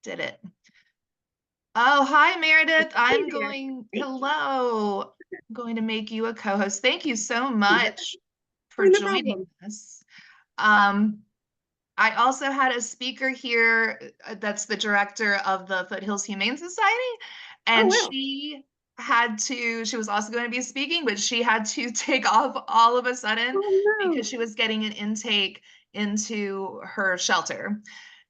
Did it. Oh, hi, Meredith. Hey there. Hello. I'm going to make you a co-host. Thank you so much Oh, for no joining problem. us. Um, I also had a speaker here that's the director of the Foothills Humane Society, Oh, and wow. she was also going to be speaking, but she had to take off all of a sudden Oh, because no. she was getting an intake into her shelter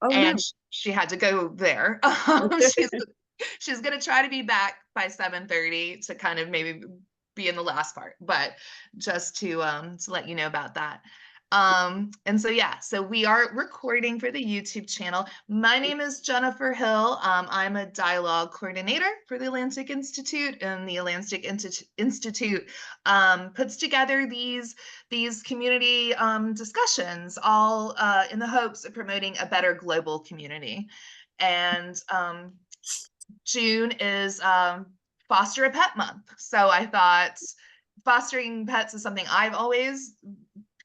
Oh, and no. she had to go there. She's gonna try to be back by 7:30 to kind of maybe be in the last part, but just to let you know about that. And so yeah, so we are recording for the YouTube channel. My name is Jennifer Hill. I'm a dialogue coordinator for the Atlantic Institute, and the Atlantic Institute puts together these community discussions, all in the hopes of promoting a better global community. And June is Foster a Pet Month. So I thought fostering pets is something I've always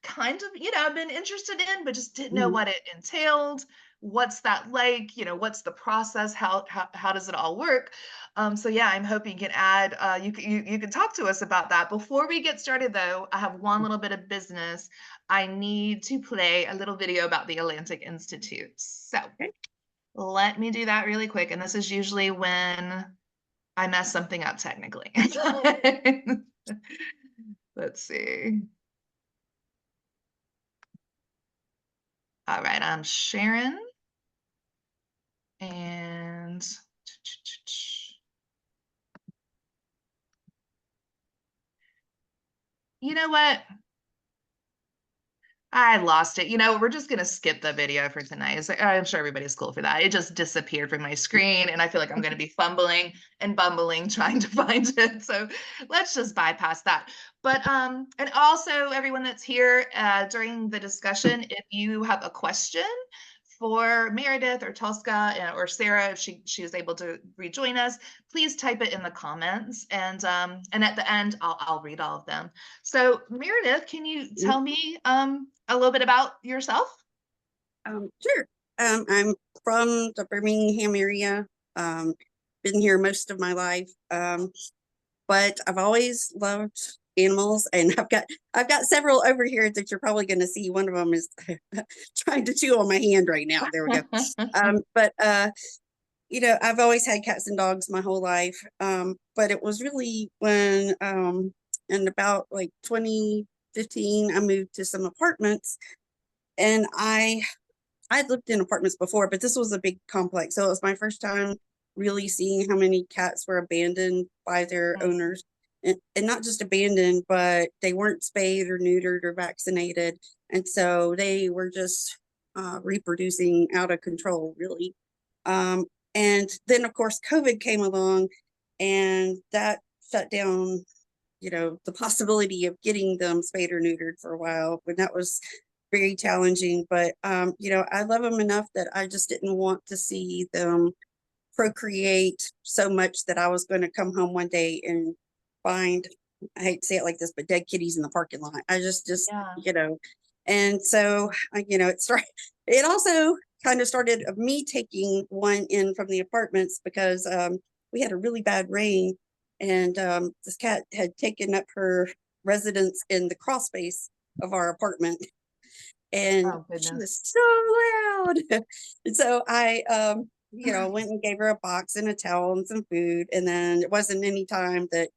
kind of, been interested in, but just didn't know Mhm. what it entailed. What's that like? What's the process? How does it all work? So yeah, I'm hoping you can add, you can talk to us about that. Before we get started though, I have one little bit of business. I need to play a little video about the Atlantic Institute. So Okay. let me do that really quick. And this is usually when I mess something up technically. Let's see. All right, I'm Sharon. And you know what? I lost it. We're just gonna skip the video for tonight. I'm sure everybody's cool for that. It just disappeared from my screen, and I feel like I'm gonna be fumbling and bumbling trying to find it. So let's just bypass that. But and also everyone that's here during the discussion, if you have a question for Meredith or Tosca or Sarah, if she is able to rejoin us, please type it in the comments, and at the end I'll read all of them. So Meredith, can you Mhm. tell me a little bit about yourself? Sure. I'm from the Birmingham area. Um, been here most of my life. But I've always loved animals, and I've got several over here that you're probably going to see. One of them is trying to chew on my hand right now. There we go. But I've always had cats and dogs my whole life. But it was really when in about like 2015, I moved to some apartments, and I'd lived in apartments before, but this was a big complex. So it was my first time really seeing how many cats were abandoned by their Mm, owners. And not just abandoned, but they weren't spayed or neutered or vaccinated. And so they were just reproducing out of control, really. Um, and then, of course, COVID came along, and that shut down, the possibility of getting them spayed or neutered for a while. But that was very challenging. But I love them enough that I just didn't want to see them procreate so much that I was going to come home one day and find, I hate to say it like this, but dead kitties in the parking lot. I just, yeah. and so, it also kind of started of me taking one in from the apartments because we had a really bad rain, and this cat had taken up her residence in the crawl space of our apartment, and Oh she was goodness. so loud. And so I, went and gave her a box and a towel and some food. And then it wasn't any time that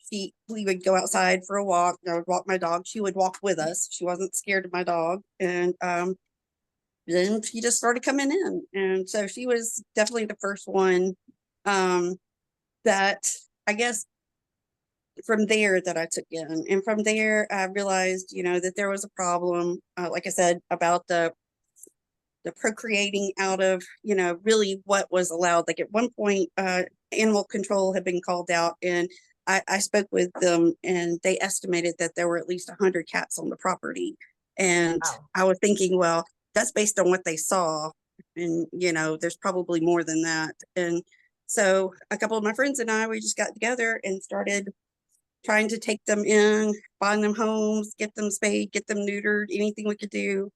we would go outside for a walk. I would walk my dog. She would walk with us. She wasn't scared of my dog. And then she just started coming in. And so she was definitely the first one um, that I guess from there that I took in. And from there, I realized, that there was a problem, like I said, about the procreating out of, really what was allowed. Like at one point, animal control had been called out, and I spoke with them, and they estimated that there were at least 100 cats on the property. And Wow. I was thinking, well, that's based on what they saw. And, there's probably more than that. And so a couple of my friends and I, we just got together and started trying to take them in, find them homes, get them spayed, get them neutered, anything we could do,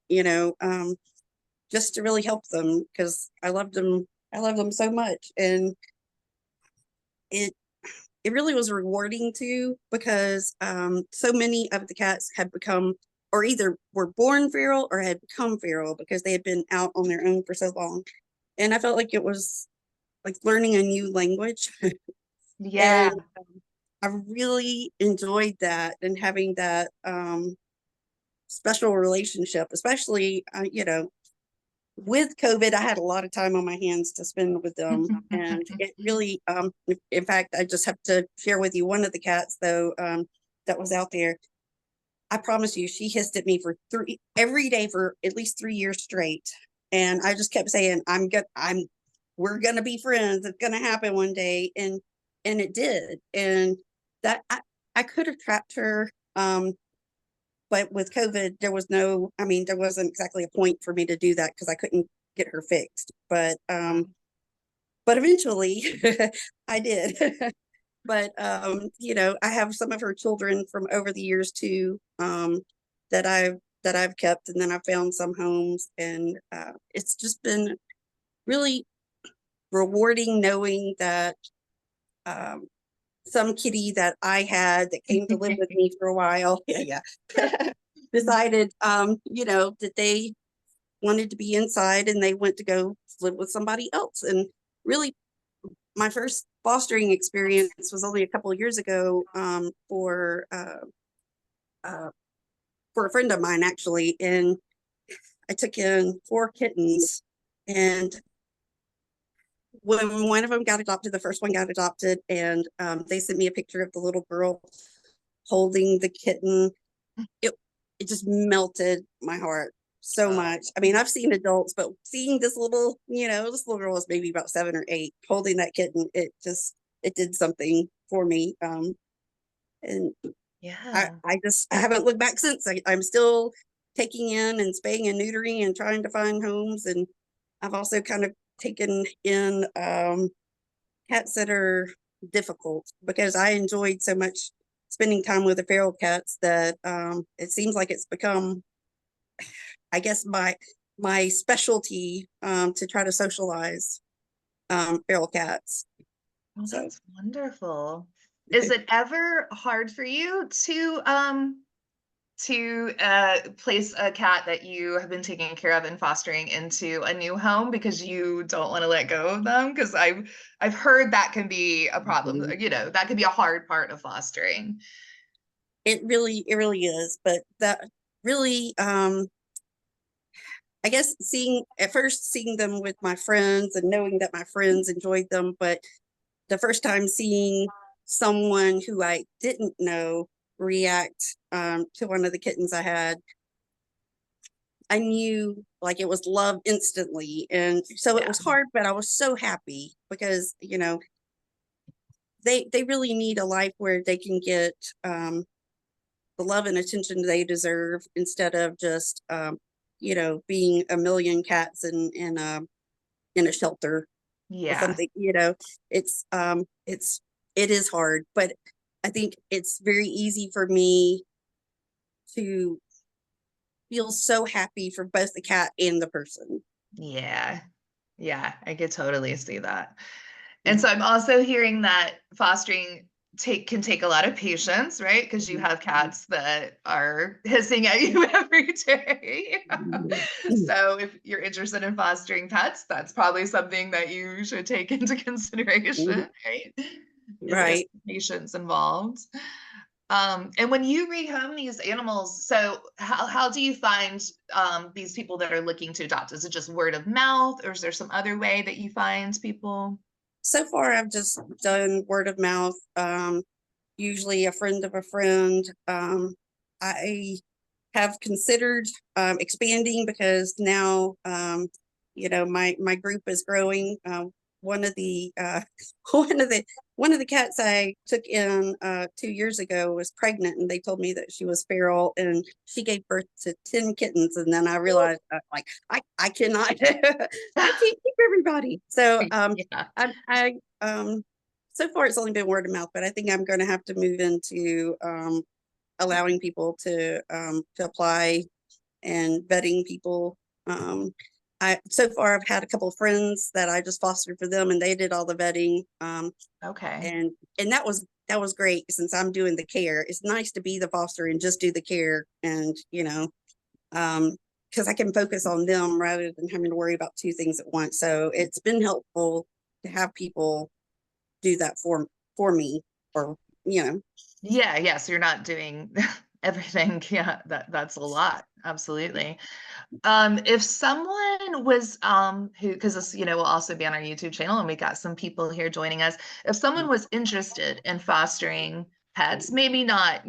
just to really help them because I loved them I love them so much. And it it really was rewarding too, because so many of the cats had become, or either were born feral or had become feral because they had been out on their own for so long. And I felt like it was like learning a new language. Yeah. And I really enjoyed that, and having that special relationship, especially, with COVID, I had a lot of time on my hands to spend with them. And it really, in fact, I just have to share with you one of the cats, though, that was out there. I promise you, she hissed at me for every day for at least 3 years straight. And I just kept saying, we're gonna be friends. It's gonna happen one day. And it did. And that I could have trapped her. But with COVID, there wasn't exactly a point for me to do that because I couldn't get her fixed. But eventually I did. But I have some of her children from over the years too, that I've kept, and then I found some homes, and it's just been really rewarding knowing that um, some kitty that I had that came to live with me for a while, decided, that they wanted to be inside, and they went to go live with somebody else. And really, my first fostering experience was only a couple of years ago, uh, for a friend of mine, actually. And I took in 4 kittens. And when one of them got adopted, the first one got adopted, and they sent me a picture of the little girl holding the kitten. It just melted my heart so much. I mean, I've seen adults, but seeing this little girl was maybe about 7 or 8, holding that kitten, it did something for me. And Yeah. I haven't looked back since. I'm still taking in and spaying and neutering and trying to find homes. And I've also kind of taken in cats that are difficult, because I enjoyed so much spending time with the feral cats that it seems like it's become, I guess, my specialty, to try to socialize feral cats. Well, So that's wonderful. Is it ever hard for you to place a cat that you have been taking care of and fostering into a new home because you don't want to let go of them? Because I've heard that can be a problem. That can be a hard part of fostering. it really is, but that really, I guess, seeing them with my friends and knowing that my friends enjoyed them, but the first time seeing someone who I didn't know react to one of the kittens I had, I knew like it was love instantly. And so it Yeah. was hard, but I was so happy because, they really need a life where they can get the love and attention they deserve, instead of just, being a million cats in a shelter or Yeah. something. It is hard, but I think it's very easy for me to feel so happy for both the cat and the person. Yeah. Yeah, I could totally see that. And Mhm, so I'm also hearing that fostering can take a lot of patience, right? Because you mhm, have cats that are hissing at you every day. mhm, So if you're interested in fostering pets, that's probably something that you should take into mhm. consideration, right? Is there's Right. patience involved. And when you rehome these animals, so how do you find these people that are looking to adopt? Is it just word of mouth, or is there some other way that you find people? So far, I've just done word of mouth. Usually a friend of a friend. I have considered expanding, because now, my group is growing. One of the one of the one of the cats I took in 2 years ago was pregnant, and they told me that she was feral, and she gave birth to 10 kittens. And then I realized, like, I cannot I can't keep everybody. So Yeah. I so far it's only been word of mouth, but I think I'm going to have to move into allowing people to apply, and vetting people. So far I've had a couple of friends that I just fostered for them, and they did all the vetting. Okay. And that was great since I'm doing the care. It's nice to be the foster and just do the care, and because I can focus on them rather than having to worry about two things at once. So it's been helpful to have people do that for me, or you know. Yeah, yeah. So you're not doing everything. Yeah, that's a lot. Absolutely. If someone was who, because this, will also be on our YouTube channel, and we got some people here joining us. If someone was interested in fostering pets, maybe not,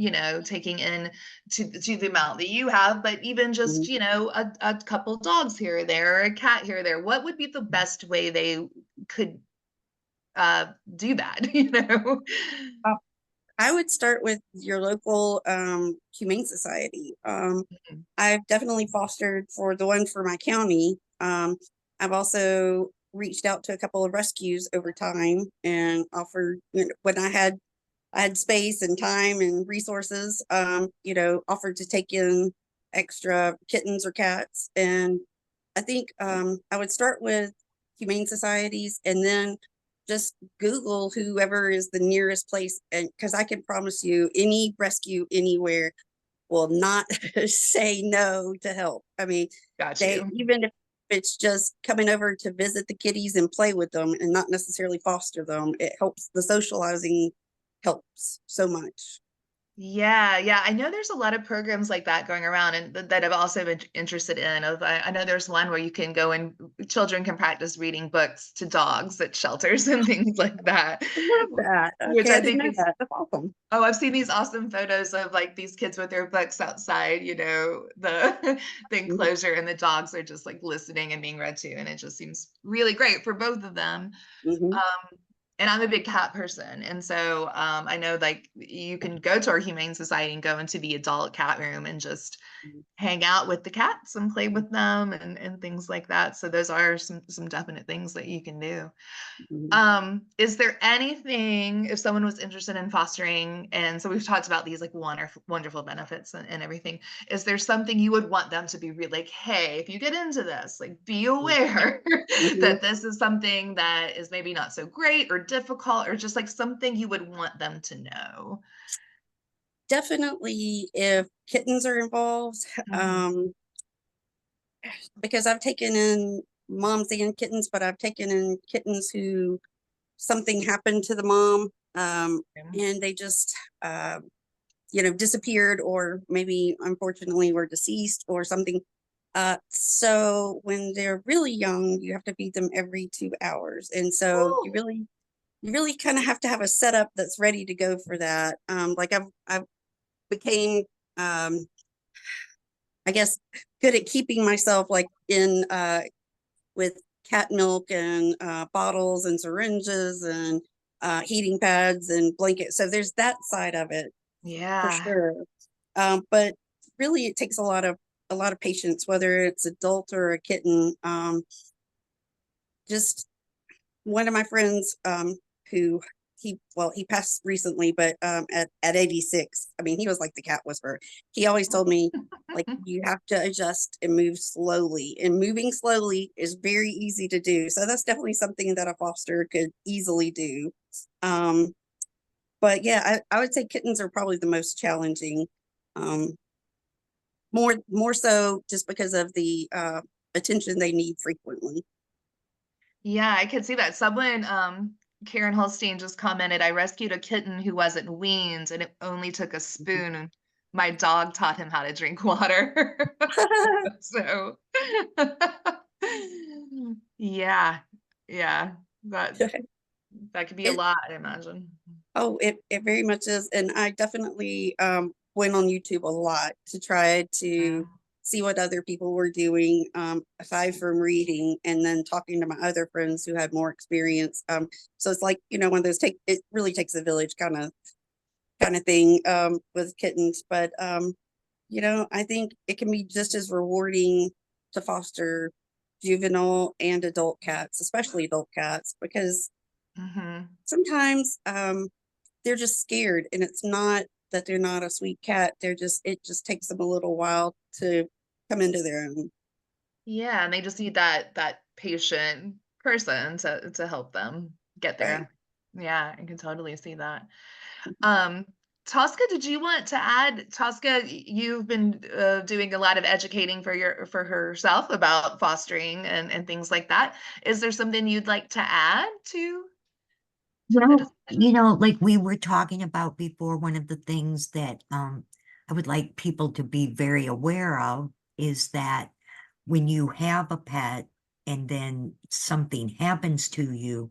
taking in to the amount that you have, but even just, Mhm. a couple dogs here or there, or a cat here or there, what would be the best way they could do that, Uh, I would start with your local humane society. I've definitely fostered for the one for my county. I've also reached out to a couple of rescues over time and offered, when I had space and time and resources, offered to take in extra kittens or cats. And I think I would start with humane societies, and then just Google whoever is the nearest place. And because I can promise you, any rescue anywhere will not say no to help. I mean, Got they, you. even if it's just coming over to visit the kitties and play with them and not necessarily foster them, it helps. The socializing helps so much. Yeah, yeah. I know there's a lot of programs like that going around, and that I've also been interested in. I know there's one where you can go and children can practice reading books to dogs at shelters and things like that, I love that. which Okay, I I didn't think know is, that. That's awesome. oh, I've seen these awesome photos of like these kids with their books outside, the the Mhm, enclosure, and the dogs are just like listening and being read to, and it just seems really great for both of them. mhm, And I'm a big cat person. And so I know like you can go to our Humane Society and go into the adult cat room and just mhm, hang out with the cats and play with them and things like that. So those are some definite things that you can do. mhm, Is there anything, if someone was interested in fostering, and so we've talked about these like wonderful benefits and everything, is there something you would want them to be really like, hey, if you get into this, like be aware mhm. that this is something that is maybe not so great or difficult, or just like something you would want them to know? Definitely, if kittens are involved, Mhm. um, because I've taken in moms and kittens, but I've taken in kittens who something happened to the mom, and they just, uh, disappeared, or maybe unfortunately were deceased or something. So when they're really young, you have to feed them every 2 hours. And so Oh, you really kind of have to have a setup that's ready to go for that. Like I've became, um, I guess, good at keeping myself like in, with cat milk and bottles and syringes and heating pads and blankets. So there's that side of it for yeah. sure. But really, it takes a lot of patience, whether it's adult or a kitten. Just one of my friends, who he passed recently, but at 86, I mean, he was like the cat whisperer. He always told me, like, you have to adjust and move slowly, and moving slowly is very easy to do. So that's definitely something that a foster could easily do. Um, but yeah, I would say kittens are probably the most challenging. Um, more so just because of the attention they need frequently. Yeah, I could see that. Someone, Karen Holstein just commented, I rescued a kitten who wasn't weaned and it only took a spoon. And my dog taught him how to drink water. So, yeah, yeah, that could be a It, lot, I imagine. oh, it very much is. And I definitely went on YouTube a lot to try to Yeah. see what other people were doing, aside from reading and then talking to my other friends who had more experience. So it's like, one of those it really takes a village kind of thing with kittens. But I think it can be just as rewarding to foster juvenile and adult cats, especially adult cats, because Hmm. sometimes they're just scared, and it's not that they're not a sweet cat. It just takes them a little while to come into their own. Yeah, and they just need that patient person to help them get Right. there. Yeah, I can totally see that. Um, Tosca, did you want to add? Tosca, you've been doing a lot of educating for herself about fostering and things like that. Is there something you'd like to add to the Well, discussion? like we were talking about before, one of the things that I would like people to be very aware of is that when you have a pet and then something happens to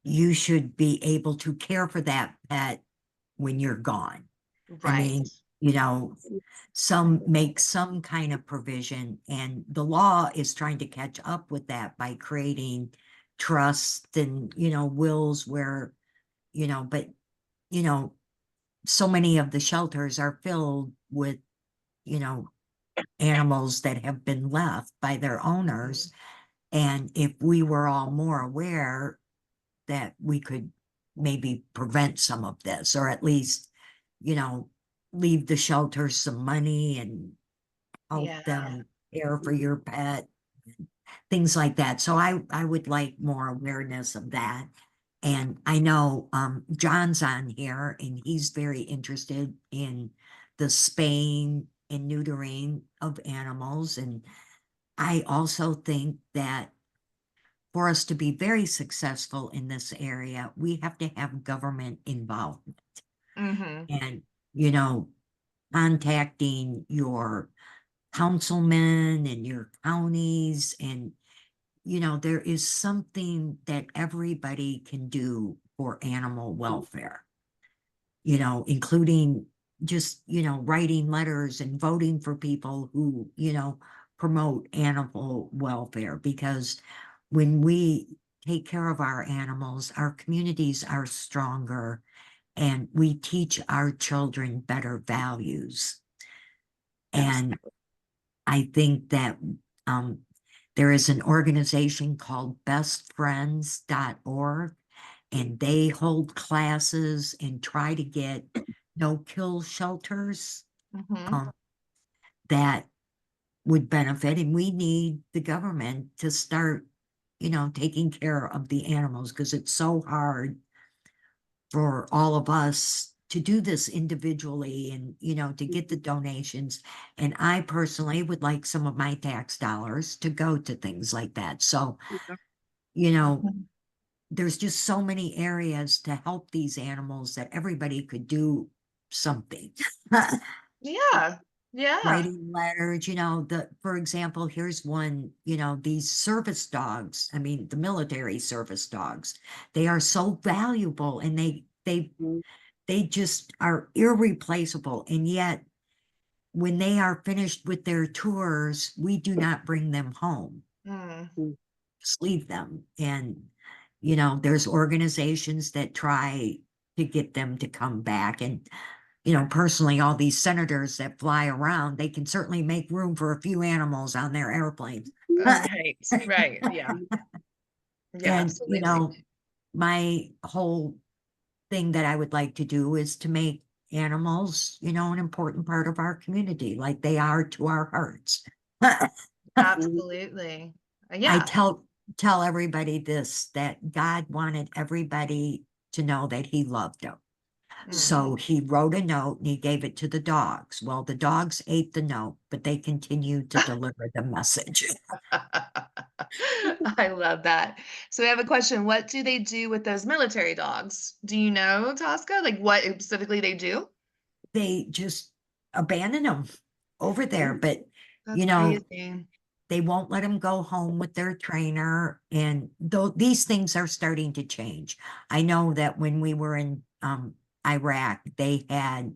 you should be able to care for that pet when you're gone. I Right. mean, some make some kind of provision, and the law is trying to catch up with that by creating trust and, wills where, but, you know, so many of the shelters are filled with, you know, animals that have been left by their owners. And if we were all more aware that we could maybe prevent some of this, or at least, you know, leave the shelters some money and help Yeah. them care for your pet, things like that. So I would like more awareness of that. And I know John's on here and he's very interested in the spaying and neutering of animals. And I also think that for us to be very successful in this area, we have to have government involvement Mm-hmm. and, you know, contacting your councilmen and your counties. And, there is something that everybody can do for animal welfare, including just, writing letters and voting for people who, promote animal welfare. Because when we take care of our animals, our communities are stronger and we teach our children better values. And I think that um, there is an organization called bestfriends.org, and they hold classes and try to get no-kill shelters Mm-hmm. um, that would benefit. And we need the government to start, taking care of the animals because it's so hard for all of us to do this individually and, to get the donations. And I personally would like some of my tax dollars to go to things like that. So, you know, there's just so many areas to help these animals that everybody could do something. Yeah. Yeah. Writing letters, for example, here's one, these service dogs. I mean, the military service dogs, they are so valuable and they just are irreplaceable. And yet when they are finished with their tours, we do not bring them home, Mm. just leave them. And, there's organizations that try to get them to come back. And, personally, all these senators that fly around, they can certainly make room for a few animals on their airplanes. Right. Right. Yeah. Yeah, And, absolutely. my whole thing that I would like to do is to make animals, an important part of our community, like they are to our hearts. Absolutely. I Yeah. tell everybody this, that God wanted everybody to know that he loved them. Mm. So he wrote a note and he gave it to the dogs. Well, the dogs ate the note, but they continued to deliver the message. I love that. So we have a question. What do they do with those military dogs? Do you know, Tosca? Like what specifically they do? They just abandon them over there, but That's you know, crazy. they won't let them go home with their trainer. And though these things are starting to change. I know that when we were in Iraq, they had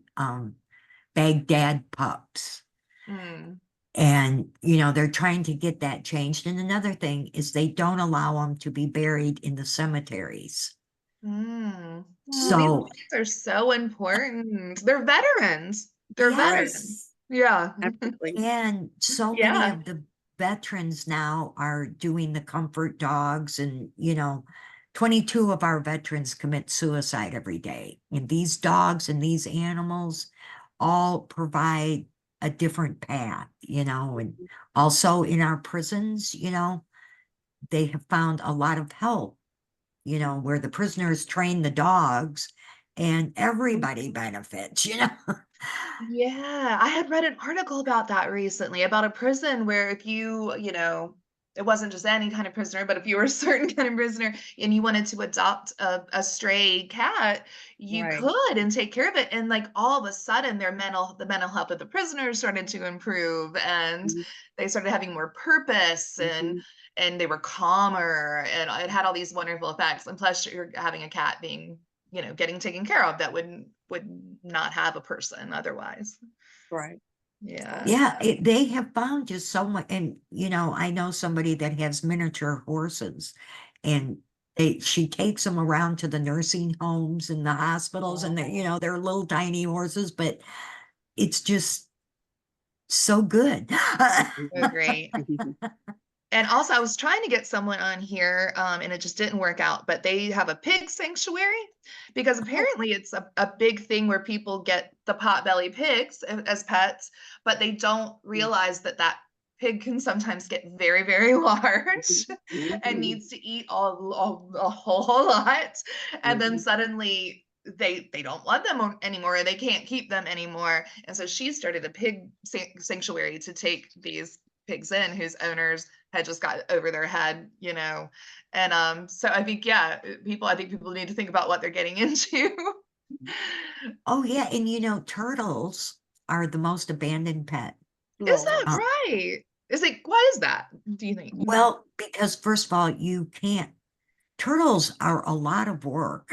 Baghdad pups. Mm. And, they're trying to get that changed. And another thing is they don't allow them to be buried in the cemeteries. Mm. Oh, these So, dogs are so important. They're veterans. They're veterans. yes. Yeah. Absolutely. And so many Yeah. of the veterans now are doing the comfort dogs. And, 22 of our veterans commit suicide every day. And these dogs and these animals all provide a different path, you know, and also in our prisons, you know, they have found a lot of help, you know, where the prisoners train the dogs and everybody benefits, you know. Yeah, I had read an article about that recently, about a prison where if you know, it wasn't just any kind of prisoner, but if you were a certain kind of prisoner and you wanted to adopt a stray cat, you Right. could and take care of it. And like all of a sudden the mental health of the prisoners started to improve, and Mhm. they started having more purpose, Mhm. and they were calmer, and it had all these wonderful effects. And plus you're having a cat being, you know, getting taken care of that would not have a person otherwise. Right. Yeah. Yeah, they have found just so much, and you know, I know somebody that has miniature horses, and she takes them around to the nursing homes and the hospitals, and you know, they're little tiny horses, but it's just so good. So great. And also I was trying to get someone on here, and it just didn't work out, but they have a pig sanctuary, because Oh, apparently it's a big thing where people get the potbelly pigs as pets, but they don't realize that that pig can sometimes get very, very large and Mhm. needs to eat a whole lot. And then Mhm. suddenly they don't want them anymore, or they can't keep them anymore. And so she started a pig sanctuary to take these pigs in whose owners had just got over their head, you know. And so I think, yeah, I think people need to think about what they're getting into. oh yeah, and you know, turtles are the most abandoned pet. Is Oh. that Uh, right? Is it, why is that, do you think? well, because first of all, you can't. Turtles are a lot of work.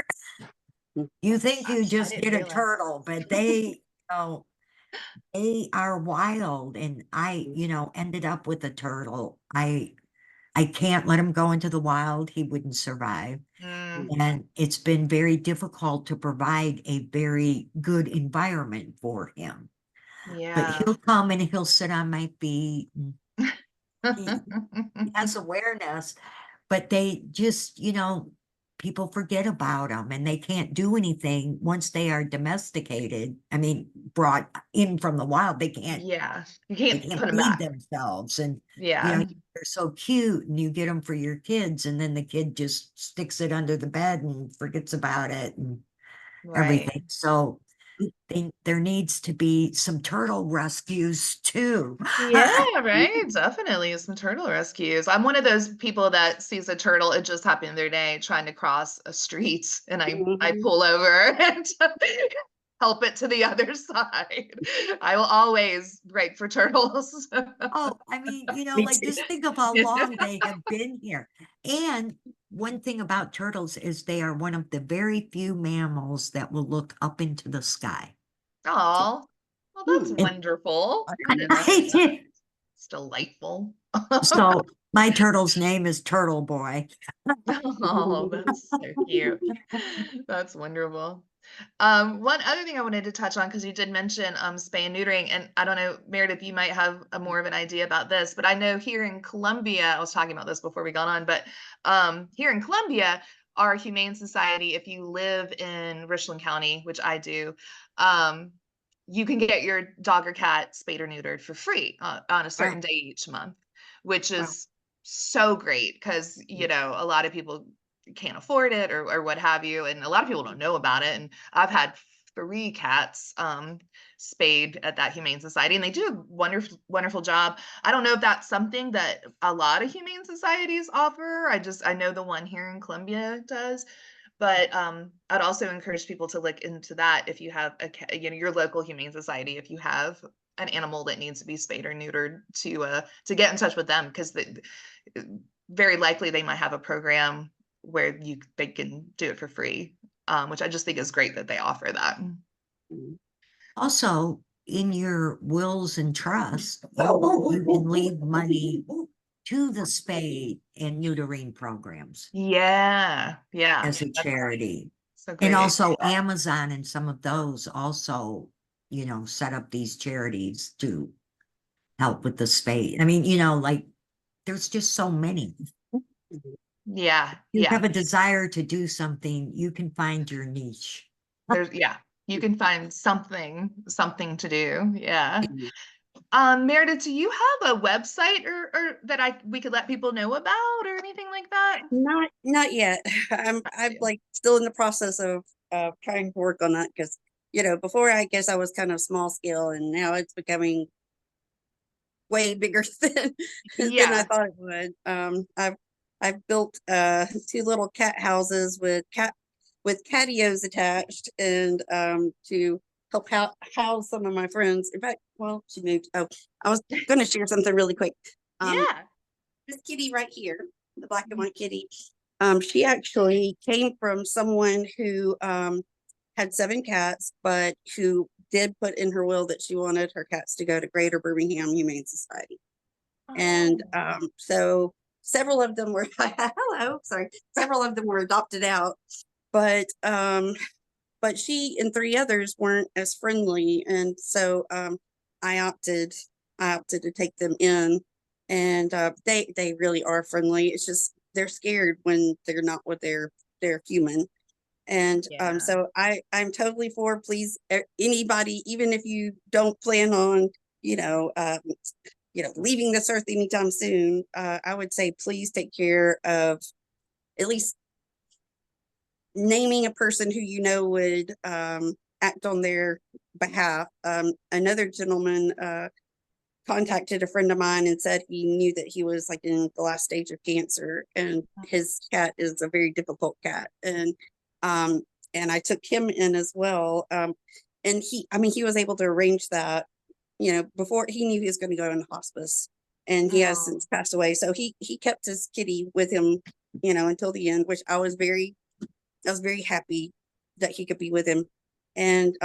You think you Gosh, I just didn't get a realize. turtle, but they, oh, they are wild. And I, you know, ended up with a turtle. I can't let him go into the wild. He wouldn't survive. Mm, And it's been very difficult to provide a very good environment for him. But yeah. he'll come and he'll sit on my feet. And he has awareness, but they just, you know, people forget about them and they can't do anything once they are domesticated. I mean, brought in from the wild, Yeah, you they can't can't put them feed back. themselves. And, you know, Yeah, they're so cute and you get them for your kids and then the kid just sticks it under the bed and forgets about it and right. everything. So there needs to be some turtle rescues too. Yeah, right. Definitely some turtle rescues. I'm one of those people that sees a turtle. It just happened the other day trying to cross a street, and I Mhm. pull over and help it to the other side. I will always break for turtles. Oh, I mean, you know, Me like too. just think of how long they have been here. And one thing about turtles is they are one of the very few mammals that will look up into the sky. Oh, well, that's Hmm. And wonderful. I I didn't love know that. that. It's delightful. so my turtle's name is Turtle Boy. Oh, that's so cute. That's wonderful. One other thing I wanted to touch on, because you did mention spay and neutering, and I don't know, Meredith, you might have a more of an idea about this, but I know here in Colombia, I was talking about this before we got on, but here in Colombia, our Humane Society, if you live in Richland County, which I do, um, you can get your dog or cat spayed or neutered for free on a Wow. certain day each month, which Wow. is so great because, you know, a lot of people can't afford it, or what have you, and a lot of people don't know about it. And I've had 3 cats spayed at that Humane Society, and they do a wonderful job. I don't know if that's something that a lot of humane societies offer. I know the one here in Columbia does, but I'd also encourage people to look into that if you have you know, your local humane society, if you have an animal that needs to be spayed or neutered, to get in touch with them, because very likely they might have a program where they can do it for free, which I just think is great that they offer that. Mhm. Also, in your wills and trusts, you can leave money to the spay and neutering programs Yeah, yeah, as a that's charity. so And great. also Amazon and some of those also, you know, set up these charities to help with the spay. I mean, you know, like there's just so many. Mhm. Yeah, You yeah. have a desire to do something, you can find your niche. Yeah, you can find something to do. Yeah. Meredith, do you have a website or that we could let people know about or anything like that? Not yet. I'm Got you. like still in the process of trying to work on that because before I guess I was kind of small scale and now it's becoming way bigger than I Yeah. thought it would. I've built 2 little cat houses with catios attached and to help house some of my friends. In fact, well, she moved. Oh, I was gonna share something really quick. Um, Yeah. this kitty right here, the black and white kitty, she actually came from someone who had 7 cats, but who did put in her will that she wanted her cats to go to Greater Birmingham Humane Society. And Oh. so several of them were hello, sorry, several of them were adopted out, but she and 3 others weren't as friendly, and so I opted to take them in, and they really are friendly. It's just they're scared when they're not with their human. And Yeah. so I'm totally for, please, anybody, even if you don't plan on, you know, leaving this earth anytime soon, I would say please take care of at least naming a person who would act on their behalf. Another gentleman contacted a friend of mine and said he knew that he was like in the last stage of cancer, and his cat is a very difficult cat, um, and I took him in as well. And he was able to arrange that, before he knew he was going to go in hospice, and he has Oh. since passed away. So he kept his kitty with him, until the end, which I was very happy that he could be with him. And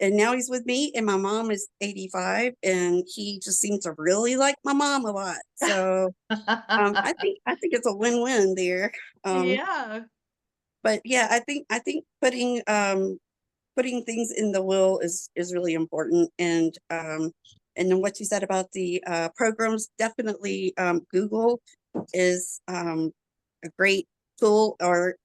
now he's with me, and my mom is 85, and he just seems to really like my mom a lot. So I think it's a win-win there. Yeah. But yeah, I think putting things in the will is really important. And then what you said about the programs, definitely Google is a great tool, or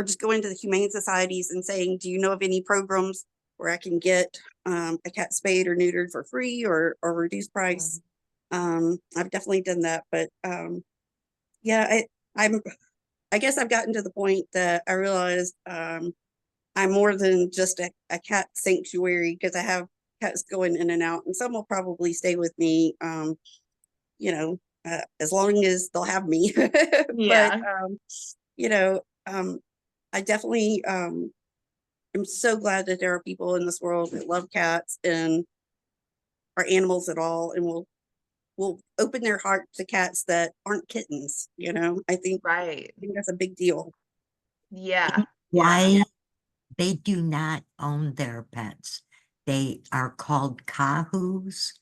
just going to the humane societies and saying, do you know of any programs where I can get a cat spayed or neutered for free or reduced price? I've definitely done that, but yeah, I guess I've gotten to the point that I realized I'm more than just a cat sanctuary, because I have cats going in and out, and some will probably stay with me, as long as they'll have me. But, Yeah. you know, I definitely am so glad that there are people in this world that love cats and are animals at all, and will open their heart to cats that aren't kittens. Right. I think that's a big deal. Yeah. Yeah. Why they do not own their pets. They are called kahu's,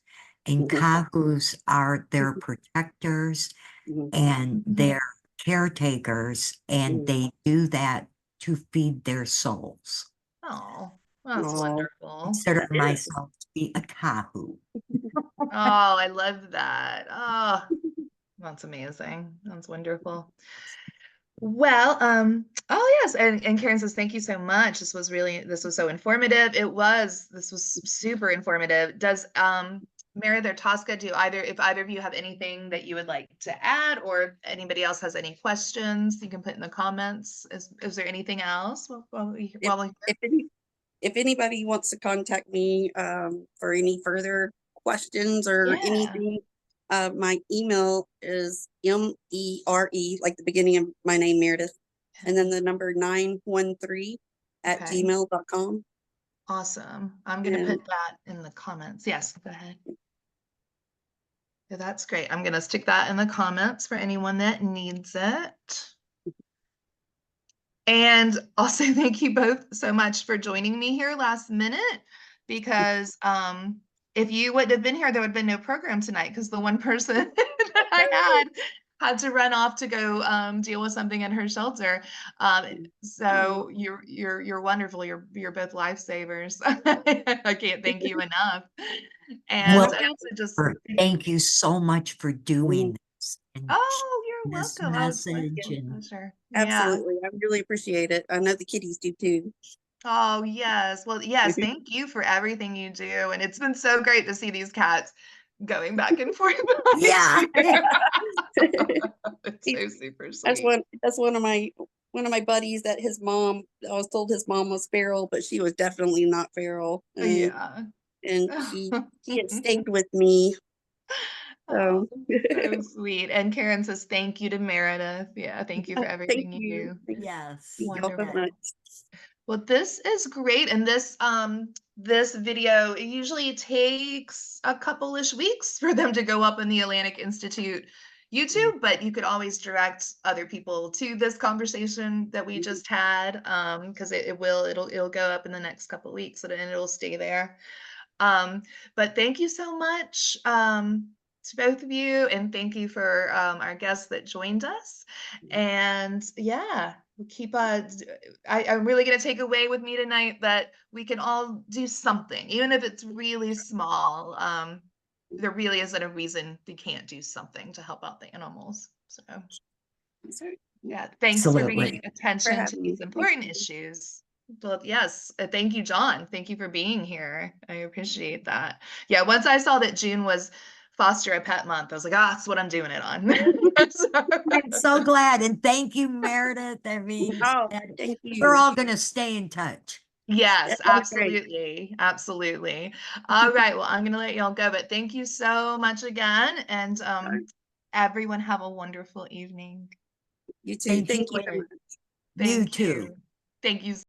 and Mhm, kahu's are their protectors mhm, and their caretakers, and mhm. they do that to feed their souls. Oh, that's Aw, wonderful. Consider it is. myself to be a kahu. Oh, I love that. Oh, that's amazing. That's wonderful. Well, oh yes, and Karen says, thank you so much. This was so informative. This was super informative. Does Meredith or Tosca, if either of you have anything that you would like to add, or if anybody else has any questions, you can put in the comments. Is there anything else If while we if any if anybody wants to contact me for any further questions or Yeah. anything, my email is MERE, like the beginning of my name, Meredith, and then the number 913 at Okay. gmail.com. Awesome. I'm gonna And put that in the comments. Yes, go ahead. Yeah, that's great. I'm gonna stick that in the comments for anyone that needs it. And also thank you both so much for joining me here last minute, because if you wouldn't have been here, there would have been no program tonight, because the one person that I had to run off to go deal with something in her shelter. So you're wonderful. You're both lifesavers. I can't thank you enough. And Well, I also just thank you so much for doing this and oh, you're this welcome. Oh, it's my message. And pleasure. Yeah. absolutely, I really appreciate it. I know the kitties do too. Oh, yes. Well, yes, thank you for everything you do. And it's been so great to see these cats going back and forth. Yeah. It's so super That's sweet. one of my buddies that his mom, I was told his mom was feral, but she was definitely not feral. Yeah. And she had stayed with me. Oh, So so sweet. And Karen says, thank you to Meredith. Yeah, thank you for thank everything you you. do. Thank Yes. y'all so Wonderful. much. Well, this is great. And this video, it usually takes a couple-ish weeks for them to go up in the Atlantic Institute YouTube, but you could always direct other people to this conversation that we just had, because it'll go up in the next couple of weeks and it'll stay there. But thank you so much to both of you, and thank you for our guests that joined us. And yeah, we'll keep I'm really gonna take away with me tonight that we can all do something, even if it's really small. There really isn't a reason we can't do something to help out the animals. So Sorry yeah, thanks for bringing Absolutely. attention to having me. these Thank important you. issues. Well, yes, thank you, John. Thank you for being here. I appreciate that. Yeah, once I saw that June was Foster a Pet Month, I was like, ah, that's what I'm doing it on. I'm so glad. And thank you, Meredith. I mean, Oh, and thank you. we're all going to stay in touch. Yes, That was great. absolutely. Absolutely. All right. Well, I'm going to let y'all go, but thank you so much again. And everyone have a wonderful evening. You too. Thank Thank you. you so much. You Thank too. you. Thank you.